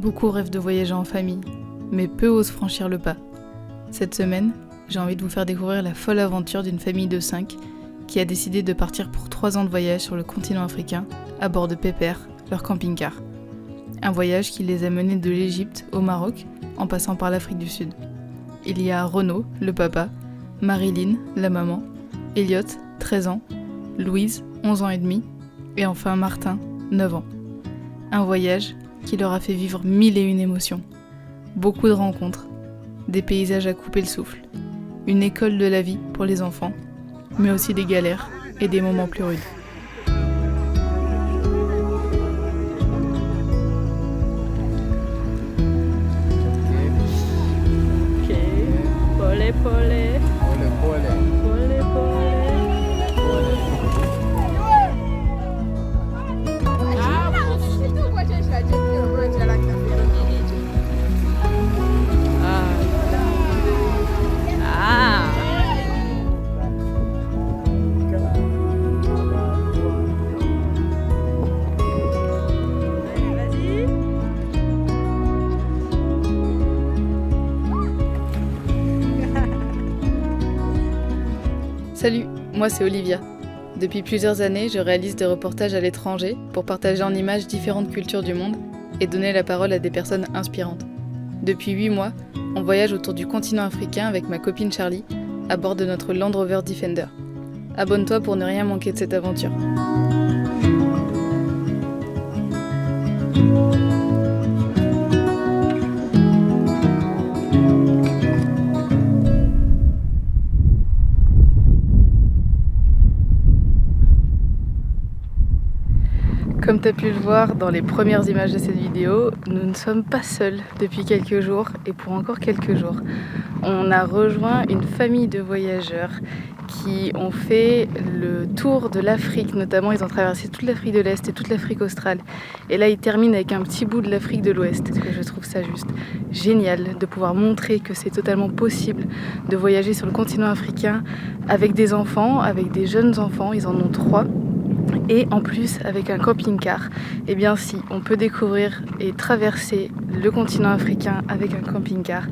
Beaucoup rêvent de voyager en famille, mais peu osent franchir le pas. Cette semaine, j'ai envie de vous faire découvrir la folle aventure d'une famille de 5 qui a décidé de partir pour 3 ans de voyage sur le continent africain à bord de Pépère, leur camping-car. Un voyage qui les a menés de l'Égypte au Maroc en passant par l'Afrique du Sud. Il y a Renaud, le papa, Marilyn, la maman, Elliot, 13 ans, Louise, 11 ans et demi, et enfin Martin, 9 ans. Un voyage qui leur a fait vivre 1001 émotions. Beaucoup de rencontres, des paysages à couper le souffle, une école de la vie pour les enfants, mais aussi des galères et des moments plus rudes. Ok, pole pole. Pole pole. Salut, moi c'est Olivia. Depuis plusieurs années, je réalise des reportages à l'étranger pour partager en images différentes cultures du monde et donner la parole à des personnes inspirantes. Depuis 8 mois, on voyage autour du continent africain avec ma copine Charlie à bord de notre Land Rover Defender. Abonne-toi pour ne rien manquer de cette aventure. Comme tu as pu le voir dans les premières images de cette vidéo, nous ne sommes pas seuls depuis quelques jours et pour encore quelques jours. On a rejoint une famille de voyageurs qui ont fait le tour de l'Afrique, notamment ils ont traversé toute l'Afrique de l'Est et toute l'Afrique australe. Et là ils terminent avec un petit bout de l'Afrique de l'Ouest, parce que je trouve ça juste génial de pouvoir montrer que c'est totalement possible de voyager sur le continent africain avec des enfants, avec des jeunes enfants, ils en ont 3. Et en plus avec un camping-car, eh bien si, on peut découvrir et traverser le continent africain avec un camping-car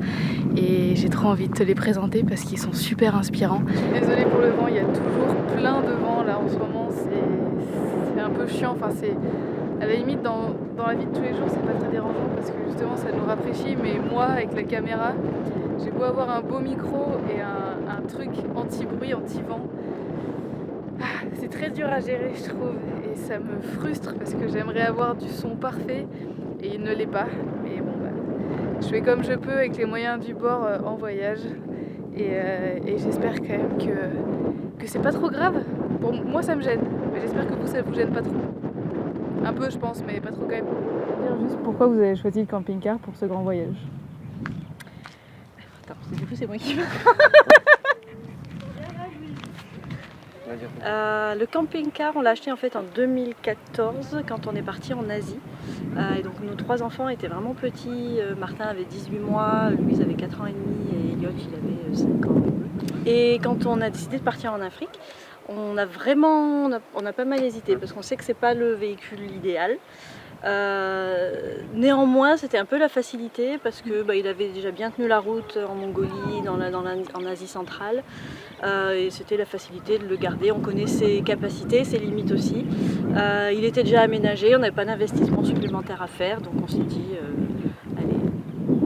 et j'ai trop envie de te les présenter parce qu'ils sont super inspirants. Désolée pour le vent, il y a toujours plein de vent là en ce moment, c'est un peu chiant, enfin c'est à la limite dans la vie de tous les jours c'est pas très dérangeant parce que justement ça nous rafraîchit, mais moi avec la caméra j'ai beau avoir un beau micro et un truc anti-bruit, anti-vent. C'est très dur à gérer je trouve et ça me frustre parce que j'aimerais avoir du son parfait et il ne l'est pas, mais bon je fais comme je peux avec les moyens du bord en voyage et j'espère quand même que c'est pas trop grave. Bon, moi ça me gêne, mais j'espère que vous ça vous gêne pas trop. Un peu je pense, mais pas trop quand même. Juste pourquoi vous avez choisi le camping-car pour ce grand voyage? Attends, du coup c'est moi qui veux. Le camping-car, on l'a acheté en fait en 2014 quand on est parti en Asie. Et donc nos 3 enfants étaient vraiment petits. Martin avait 18 mois, Louise avait 4 ans et demi et Elliot il avait 5 ans. Et quand on a décidé de partir en Afrique, on a pas mal hésité parce qu'on sait que c'est pas le véhicule idéal. Néanmoins c'était un peu la facilité parce que il avait déjà bien tenu la route en Mongolie, en Asie centrale et c'était la facilité de le garder. On connaît ses capacités, ses limites aussi. Il était déjà aménagé, on n'avait pas d'investissement supplémentaire à faire, donc on s'est dit allez,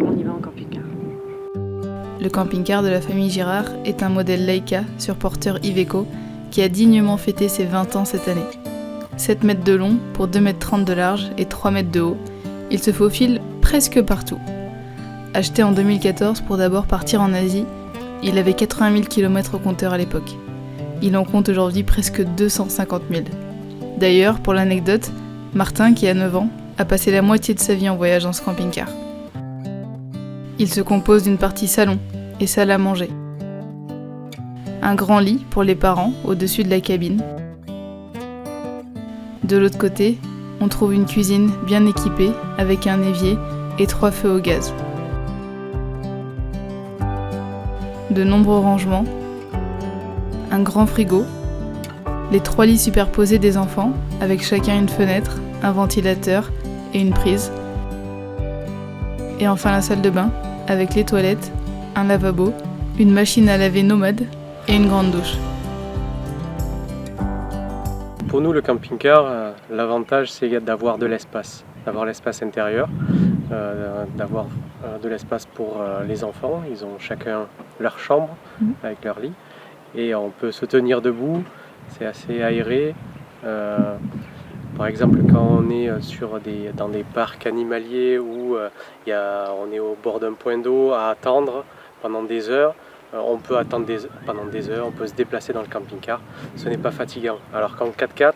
on y va en camping-car. Le camping-car de la famille Girard est un modèle Leica sur porteur Iveco qui a dignement fêté ses 20 ans cette année. 7 mètres de long pour 2,30 m de large et 3 mètres de haut, il se faufile presque partout. Acheté en 2014 pour d'abord partir en Asie, il avait 80 000 km au compteur à l'époque. Il en compte aujourd'hui presque 250 000. D'ailleurs, pour l'anecdote, Martin, qui a 9 ans, a passé la moitié de sa vie en voyage dans ce camping-car. Il se compose d'une partie salon et salle à manger. Un grand lit pour les parents au-dessus de la cabine. De l'autre côté, on trouve une cuisine bien équipée avec un évier et 3 feux au gaz. De nombreux rangements, un grand frigo, les 3 lits superposés des enfants avec chacun une fenêtre, un ventilateur et une prise. Et enfin la salle de bain, avec les toilettes, un lavabo, une machine à laver nomade et une grande douche. Pour nous, le camping-car, l'avantage c'est d'avoir de l'espace, d'avoir l'espace intérieur, d'avoir de l'espace pour les enfants. Ils ont chacun leur chambre avec leur lit et on peut se tenir debout, c'est assez aéré. Par exemple, quand on est dans des parcs animaliers où on est au bord d'un point d'eau à attendre pendant des heures, on peut attendre pendant des heures, on peut se déplacer dans le camping-car, ce n'est pas fatigant. Alors qu'en 4x4,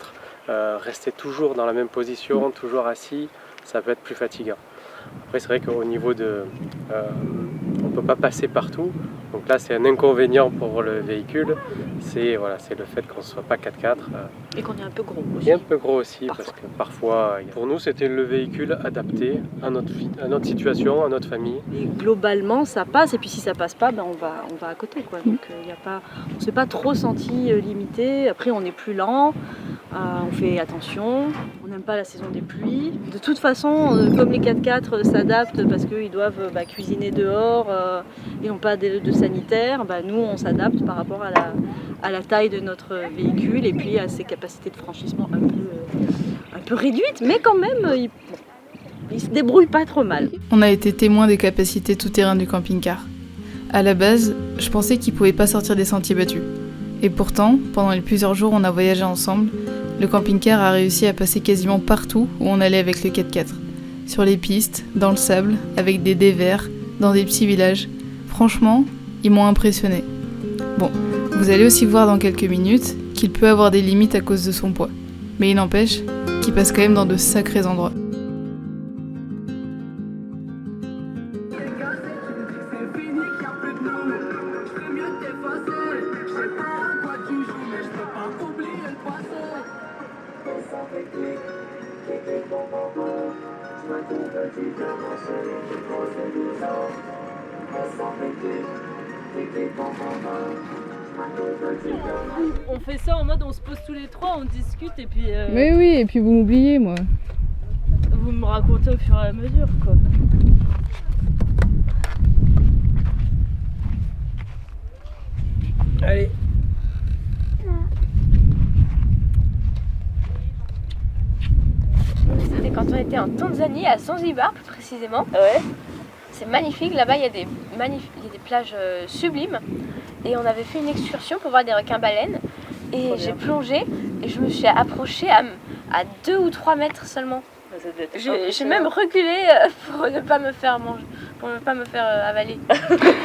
rester toujours dans la même position, toujours assis, ça peut être plus fatigant. Après c'est vrai qu'au niveau on ne peut pas passer partout, donc là c'est un inconvénient pour le véhicule, c'est le fait qu'on ne soit pas 4x4. Et qu'on est un peu gros aussi. Et un peu gros aussi, Parfois. parce que parfois, pour nous c'était le véhicule adapté à notre situation, à notre famille. Et globalement ça passe, et puis si ça passe pas, ben on va à côté, quoi. Donc on ne s'est pas trop senti limité. Après on est plus lent, on fait attention, on n'aime pas la saison des pluies. De toute façon, comme les 4x4 s'adaptent parce qu'ils doivent cuisiner dehors, ils n'ont pas de sanitaire, nous on s'adapte par rapport à la taille de notre véhicule et puis à ses capacités de franchissement un peu réduites, mais quand même il se débrouille pas trop mal. On a été témoin des capacités tout-terrain du camping-car. À la base, je pensais qu'il pouvait pas sortir des sentiers battus. Et pourtant, pendant les plusieurs jours où on a voyagé ensemble, le camping-car a réussi à passer quasiment partout où on allait avec le 4x4. Sur les pistes, dans le sable, avec des dévers, dans des petits villages. Franchement, ils m'ont impressionné. Bon, vous allez aussi voir dans quelques minutes qu'il peut avoir des limites à cause de son poids. Mais il n'empêche qu'il passe quand même dans de sacrés endroits. On fait ça en mode on se pose tous les trois, on discute et puis Mais oui, et puis vous m'oubliez moi. vous me racontez au fur et à mesure, quoi. Allez. C'était quand on était en Tanzanie, à Zanzibar plus précisément. Ouais. C'est magnifique, là-bas il y a des plages sublimes. Et on avait fait une excursion pour voir des requins-baleines. Et j'ai plongé et je me suis approchée à 2 ou 3 mètres seulement. J'ai même reculé pour ne pas me faire manger, pour ne pas me faire avaler.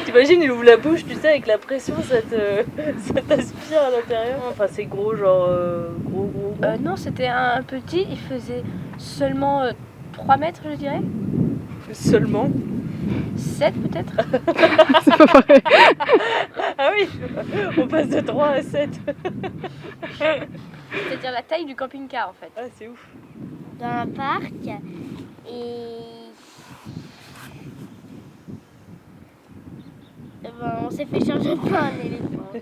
T'imagines, il ouvre la bouche, tu sais, avec la pression, ça t'aspire à l'intérieur. Enfin, c'est gros, genre gros. Non, c'était un petit, il faisait seulement 3 mètres, je dirais. Seulement 7 peut-être. C'est pas pareil. Ah oui, on passe de 3 à 7. C'est-à-dire la taille du camping-car en fait. Ah, c'est ouf. Dans un parc et on s'est fait charger par un éléphant.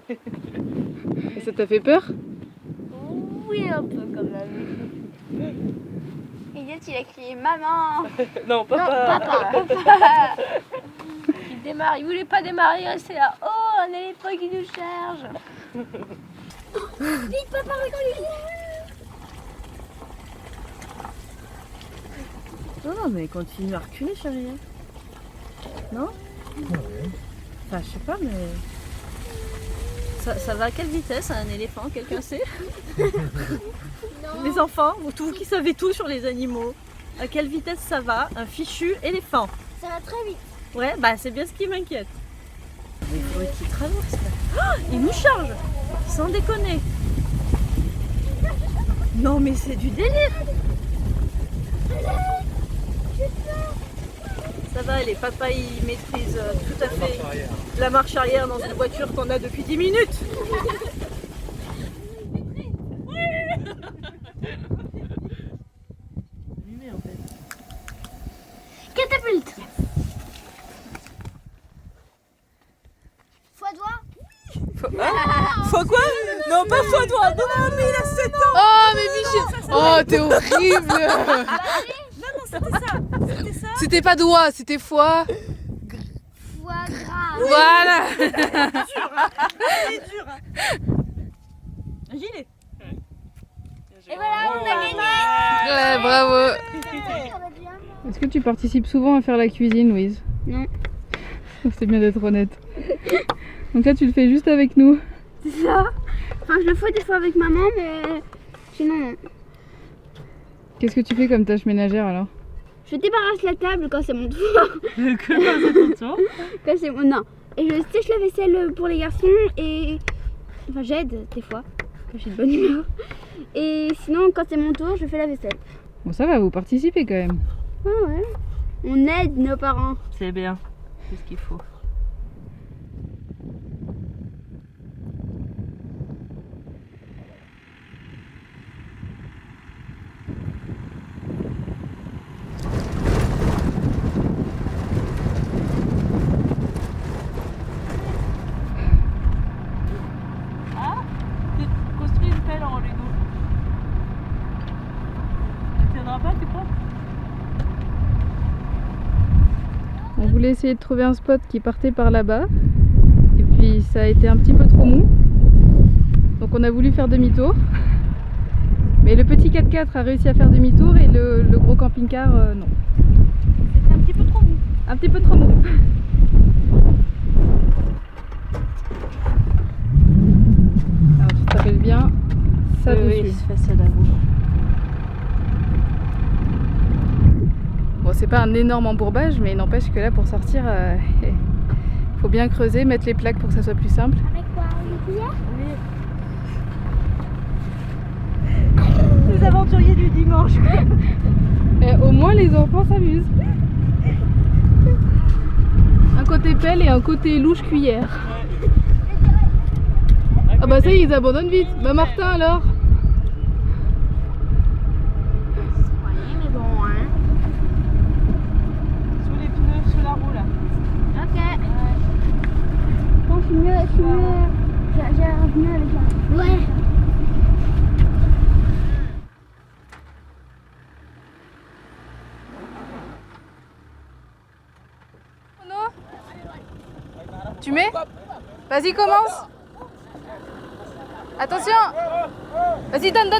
Et ça t'a fait peur? Oui, un peu quand même. Elliot, il a crié maman. Non, papa. Non, papa. Il démarre, il voulait pas démarrer, il restait là. Oh, un éléphant qui nous charge. Vite, papa, regarde. Non, mais continue à reculer, chérie. Non? Enfin, je sais pas, mais... Ça va à quelle vitesse un éléphant, quelqu'un sait? Les enfants, vous qui savez tout sur les animaux, à quelle vitesse ça va un fichu éléphant? Ça va très vite. Ouais, c'est bien ce qui m'inquiète. Il faudrait qu'il traverse là. Oh, il nous charge, sans déconner. Non mais c'est du délire. Ça va, les papas ils maîtrisent tout à fait la marche arrière dans une voiture qu'on a depuis 10 minutes. Catapulte. Fois doigt. Faut quoi? Non, pas fois droit. Non, mais il a 7 ans. Oh mais Michel. Oh t'es horrible. Non, c'était ça. C'était ça. C'était pas doigt, c'était foie. Foie gras. Voilà. C'est dur. Gilet. Et voilà, on a gagné. Ouais, bravo. Est-ce que tu participes souvent à faire la cuisine, Louise? Non. C'est bien d'être honnête. Donc là, tu le fais juste avec nous. C'est ça. Enfin, je le fais des fois avec maman, mais sinon non. Qu'est-ce que tu fais comme tâche ménagère alors? Je débarrasse la table quand c'est mon tour. Que quand c'est ton tour. Quand c'est mon... Non. Et je sèche la vaisselle pour les garçons et... Enfin, j'aide des fois, quand j'ai de bonne humeur. Et sinon, quand c'est mon tour, je fais la vaisselle. Bon, ça va, vous participez quand même. Ah ouais. On aide nos parents. C'est bien. C'est ce qu'il faut. Construis une pelle en Lego. Elle tiendra pas, tu crois? On voulait essayer de trouver un spot qui partait par là-bas. Et puis ça a été un petit peu trop mou. Donc on a voulu faire demi-tour. Mais le petit 4x4 a réussi à faire demi-tour et le gros camping-car non. C'était un petit peu trop mou. Un petit peu trop mou. Alors tu te rappelles bien ça dessus. Oui, c'est facile à vous. Bon, c'est pas un énorme embourbage, mais il n'empêche que là pour sortir, il faut bien creuser, mettre les plaques pour que ça soit plus simple. Avec quoi? Une cuillère? Oui. Les aventuriers du dimanche. Et au moins les enfants s'amusent. Un côté pelle et un côté louche cuillère. Ah bah ça y est, ils abandonnent vite. Bah Martin alors? Mais bon, hein. Sous les pneus, sous la roue là. Ok. Bon, je suis mieux. J'ai mieux avec la... Ouais. Tu mets? Vas-y, commence. Attention. Vas-y, donne.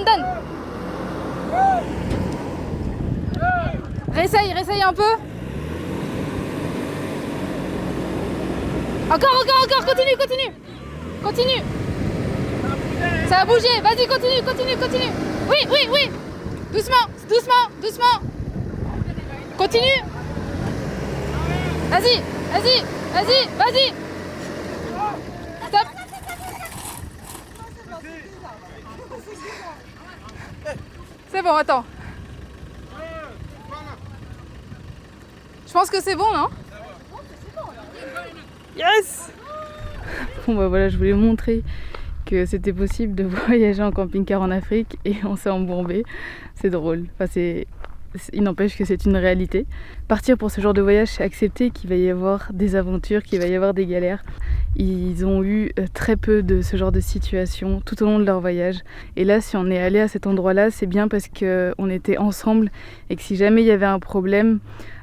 Réessaye un peu. Encore, continue. Ça a bougé, vas-y, continue. Oui. Doucement. Continue. Vas-y. Stop. C'est bon, attends. Je pense que c'est bon, non? Yes. Bon bah voilà, je voulais montrer que c'était possible de voyager en camping-car en Afrique et on s'est embourbé. C'est drôle. Enfin, il n'empêche que c'est une réalité. Partir pour ce genre de voyage, c'est accepter qu'il va y avoir des aventures, qu'il va y avoir des galères. Ils ont eu très peu de ce genre de situation tout au long de leur voyage. Et là, si on est allé à cet endroit-là, c'est bien parce qu'on était ensemble et que si jamais il y avait un problème,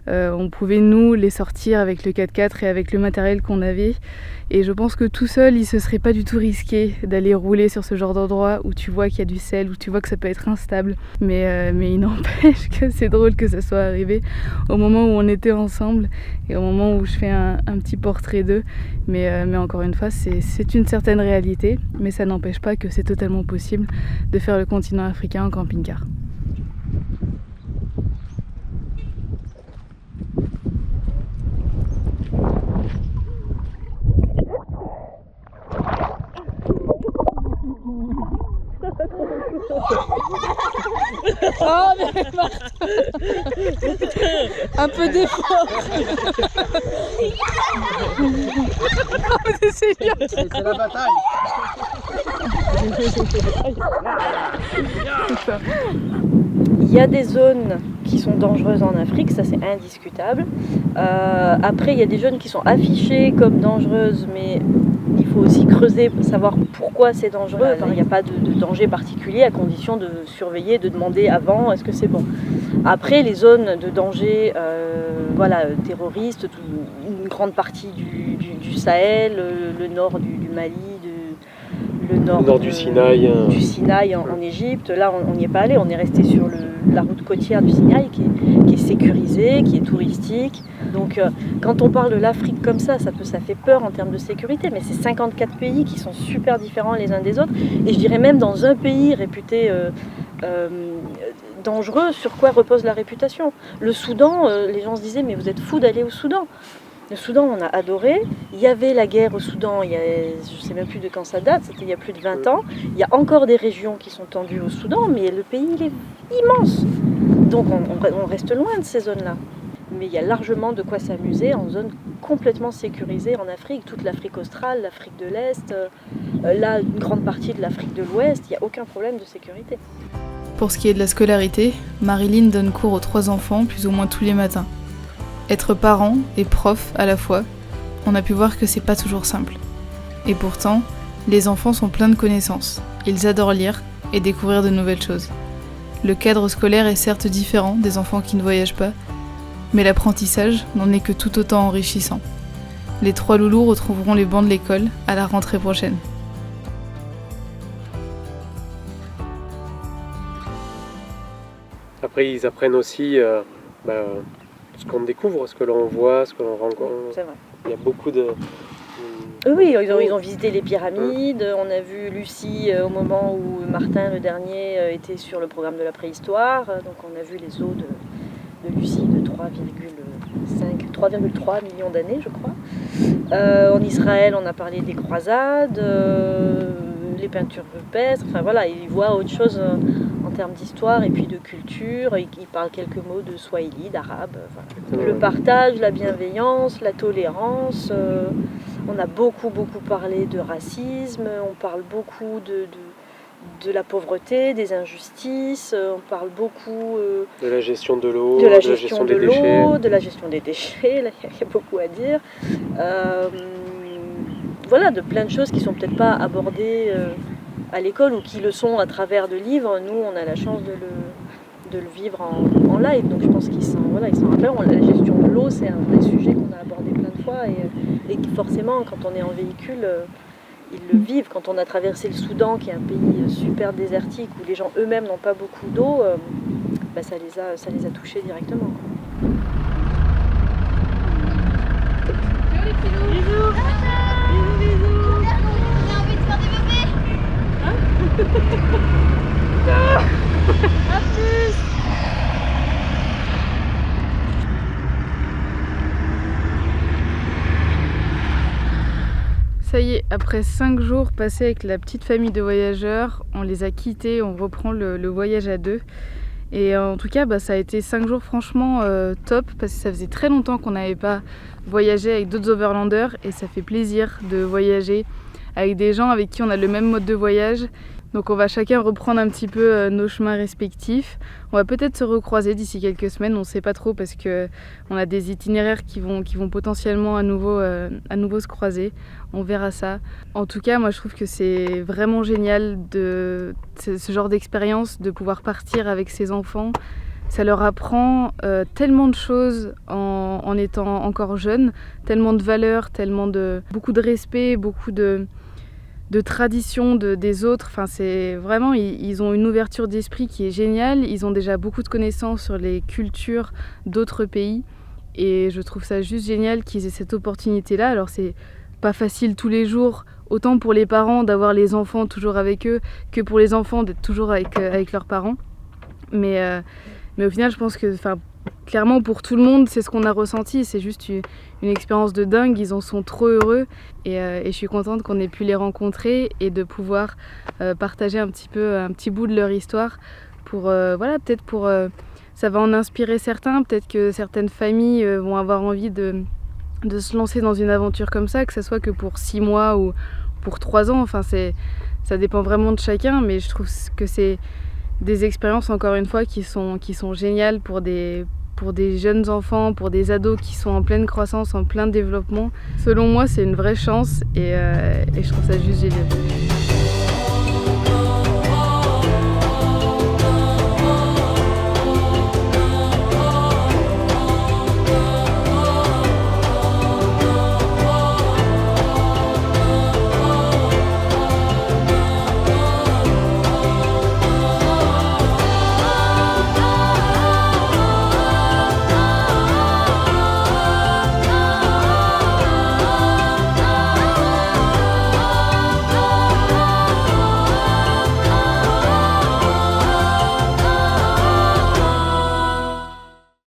on pouvait nous les sortir avec le 4x4 et avec le matériel qu'on avait. Et je pense que tout seul, il se serait pas du tout risqué d'aller rouler sur ce genre d'endroit où tu vois qu'il y a du sel, où tu vois que ça peut être instable. Mais il n'empêche que c'est drôle que ça soit arrivé au moment où on était ensemble et au moment où je fais un petit portrait d'eux. Mais encore une fois, c'est une certaine réalité, mais ça n'empêche pas que c'est totalement possible de faire le continent africain en camping-car. Oh mais Martin, un peu d'effort. Oh, c'est bien. C'est la bataille. Il y a des zones qui sont dangereuses en Afrique, ça c'est indiscutable. Après, il y a des zones qui sont affichées comme dangereuses, mais il faut aussi creuser pour savoir pourquoi c'est dangereux. Il n'y a pas de danger particulier à condition de surveiller, de demander avant est-ce que c'est bon. Après, les zones de danger terroristes, une grande partie du Sahel, le nord du Mali, le nord du Sinaï. Du Sinaï en Égypte. Là, on n'y est pas allé, on est resté sur la route côtière du Sinaï qui est sécurisée, qui est touristique. Donc quand on parle de l'Afrique comme ça fait peur en termes de sécurité, mais c'est 54 pays qui sont super différents les uns des autres. Et je dirais même dans un pays réputé dangereux, sur quoi repose la réputation. Le Soudan, les gens se disaient mais vous êtes fous d'aller au Soudan. Le Soudan, on a adoré. Il y avait la guerre au Soudan, je ne sais même plus de quand ça date, c'était il y a plus de 20 ans. Il y a encore des régions qui sont tendues au Soudan, mais le pays il est immense. Donc on reste loin de ces zones-là. Mais il y a largement de quoi s'amuser en zone complètement sécurisée en Afrique. Toute l'Afrique australe, l'Afrique de l'Est, là une grande partie de l'Afrique de l'Ouest, il n'y a aucun problème de sécurité. Pour ce qui est de la scolarité, Marilyn donne cours aux 3 enfants plus ou moins tous les matins. Être parent et prof à la fois, on a pu voir que c'est pas toujours simple. Et pourtant, les enfants sont pleins de connaissances. Ils adorent lire et découvrir de nouvelles choses. Le cadre scolaire est certes différent des enfants qui ne voyagent pas, mais l'apprentissage n'en est que tout autant enrichissant. Les 3 loulous retrouveront les bancs de l'école à la rentrée prochaine. Après, ils apprennent aussi ce qu'on découvre, ce que l'on voit, ce que l'on rencontre. C'est vrai. Il y a beaucoup de... Oui, ils ont visité les pyramides. On a vu Lucie au moment où Martin, le dernier, était sur le programme de la préhistoire. Donc on a vu les os de Lucie de 3,3 millions d'années, je crois. En Israël, on a parlé des croisades, les peintures rupestres. Enfin voilà, ils voient autre chose en termes d'histoire et puis de culture. Ils parlent quelques mots de swahili, d'arabe. Voilà. Le partage, la bienveillance, la tolérance. On a beaucoup parlé de racisme. On parle beaucoup de la pauvreté, des injustices, on parle beaucoup de la gestion de l'eau, de la gestion des déchets, là, il y a beaucoup à dire. Voilà, de plein de choses qui sont peut-être pas abordées à l'école ou qui le sont à travers de livres. Nous, on a la chance de le vivre en live, donc je pense qu'ils s'en rappellent. La gestion de l'eau, c'est un vrai sujet qu'on a abordé plein de fois et forcément, quand on est en véhicule, ils le vivent. Quand on a traversé le Soudan, qui est un pays super désertique, où les gens eux-mêmes n'ont pas beaucoup d'eau, ça les a touchés directement. Bisous. On a envie de faire des bébés. À plus. Ça y est, après 5 jours passés avec la petite famille de voyageurs, on les a quittés, on reprend le voyage à 2. Et en tout cas, ça a été 5 jours franchement top, parce que ça faisait très longtemps qu'on n'avait pas voyagé avec d'autres overlanders et ça fait plaisir de voyager avec des gens avec qui on a le même mode de voyage. Donc on va chacun reprendre un petit peu nos chemins respectifs. On va peut-être se recroiser d'ici quelques semaines, on ne sait pas trop parce qu'on a des itinéraires qui vont potentiellement à nouveau se croiser. On verra ça. En tout cas, moi je trouve que c'est vraiment génial ce genre d'expérience, de pouvoir partir avec ses enfants. Ça leur apprend tellement de choses en étant encore jeunes, tellement de valeurs, beaucoup de respect, beaucoup de tradition des autres. Enfin, c'est vraiment, ils ont une ouverture d'esprit qui est géniale. Ils ont déjà beaucoup de connaissances sur les cultures d'autres pays et je trouve ça juste génial qu'ils aient cette opportunité-là. Alors c'est pas facile tous les jours, autant pour les parents d'avoir les enfants toujours avec eux que pour les enfants d'être toujours avec leurs parents. Mais au final, je pense que clairement pour tout le monde, c'est ce qu'on a ressenti. C'est juste une expérience de dingue. Ils en sont trop heureux et je suis contente qu'on ait pu les rencontrer et de pouvoir partager un petit bout de leur histoire pour ça va en inspirer certains. Peut-être que certaines familles vont avoir envie de se lancer dans une aventure comme ça, que ce soit que pour 6 mois ou pour 3 ans. Enfin, ça dépend vraiment de chacun, mais je trouve que c'est des expériences, encore une fois, qui sont géniales pour des pour des jeunes enfants, pour des ados qui sont en pleine croissance, en plein développement. Selon moi, c'est une vraie chance et je trouve ça juste génial.